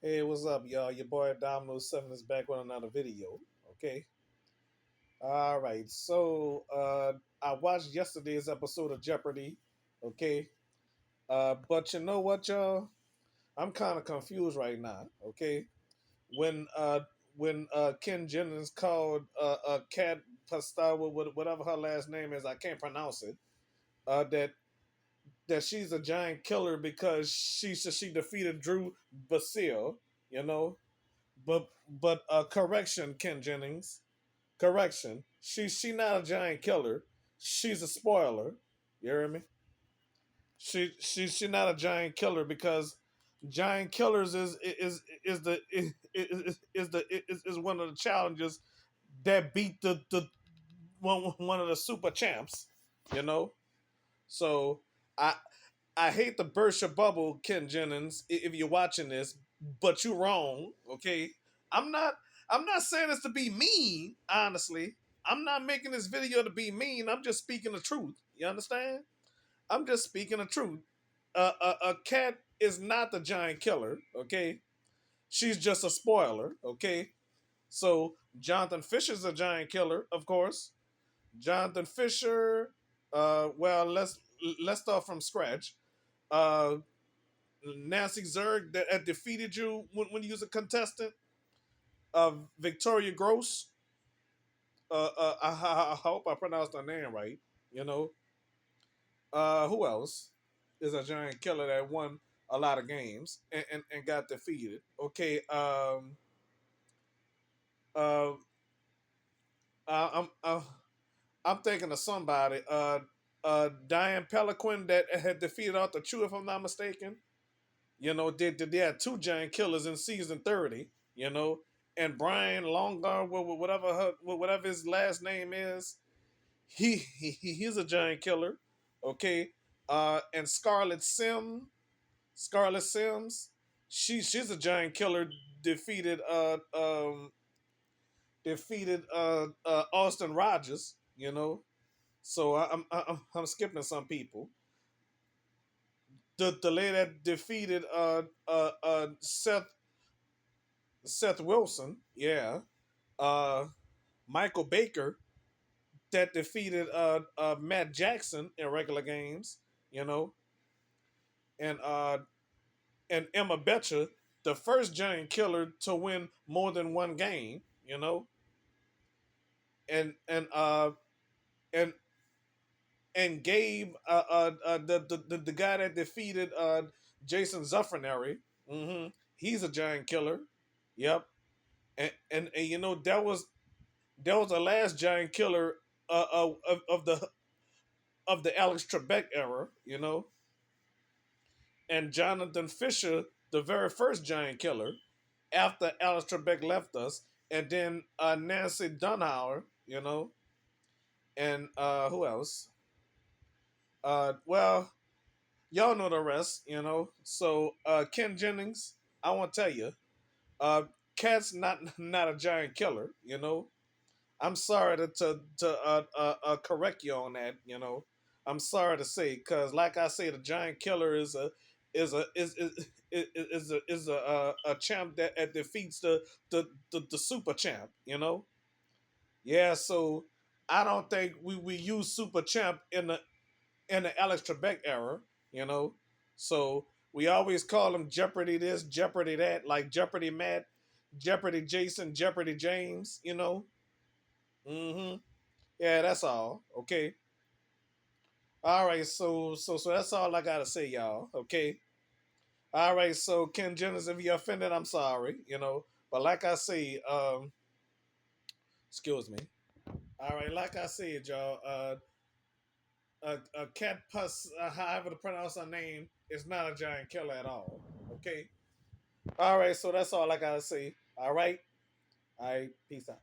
Hey, what's up, y'all? Your boy Domino7 is back with another video. Okay. All right. I watched yesterday's episode of Jeopardy. Okay. But you know what, y'all? I'm kind of confused right now. Okay. When uh when Ken Jennings called Cat Pascal, whatever her last name is, I can't pronounce it. That she's a giant killer because she defeated Drew Basile. You know. But correction, Ken Jennings. Correction. She not a giant killer. She's a spoiler. You hear me? She not a giant killer because giant killers is one of the challenges that beat the one of the super champs. You know. So I I hate to burst your bubble, Ken Jennings, if you're watching this, but you're wrong. Okay, I'm not. I'm not saying this to be mean. Honestly, I'm not making this video to be mean. I'm just speaking the truth. You understand? I'm just speaking the truth. A cat is not the giant killer. Okay, she's just a spoiler. Okay, so Jonathan Fisher's a giant killer, of course. Jonathan Fisher. Well, let's start from scratch. Uh, Nancy Zerg that had defeated you when you was a contestant. Victoria Gross. I hope I pronounced her name right. You know. Who else is a giant killer that won a lot of games and got defeated? Okay. Uh, I'm thinking of somebody. Diane Peliquin that had defeated Arthur Chu, if I'm not mistaken. You know, they had two giant killers in season 30. You know, and Brian Longar, whatever his last name is, he's a giant killer. Okay, and Scarlett Sims, she's a giant killer. Defeated Austin Rogers. You know, so I'm skipping some people. The lady that defeated Seth Wilson, yeah. Uh, Michael Baker that defeated Matt Jackson in regular games, you know, and uh, and Emma Betcher, the first giant killer to win more than one game, you know, and and uh, and and Gabe, the guy that defeated Jason Zuffernary, he's a giant killer. Yep, and you know that was the last giant killer of the Alex Trebek era, you know, and Jonathan Fisher, the very first giant killer after Alex Trebek left us, and then Nancy Dunhauer, you know, and who else? Well, y'all know the rest, you know. So Ken Jennings, I want to tell you, uh, Cat's not a giant killer, you know. I'm sorry to correct you on that. You know, I'm sorry to say because, like I say, the giant killer is a champ that defeats the super champ. You know, yeah. So I don't think we use super champ in the Alex Trebek era. You know, so we always call him Jeopardy this, Jeopardy that, like Jeopardy Matt, Jeopardy Jason, Jeopardy James. You know. Mm-hmm. Yeah, that's all. Okay. All right. So that's all I gotta say, y'all. Okay. All right. So Ken Jennings, if you're offended, I'm sorry. You know, but like I say, excuse me. All right. Like I said, y'all, cat pus, however to pronounce her name, is not a giant killer at all. Okay. All right. So that's all I gotta say. All right. All right. Peace out.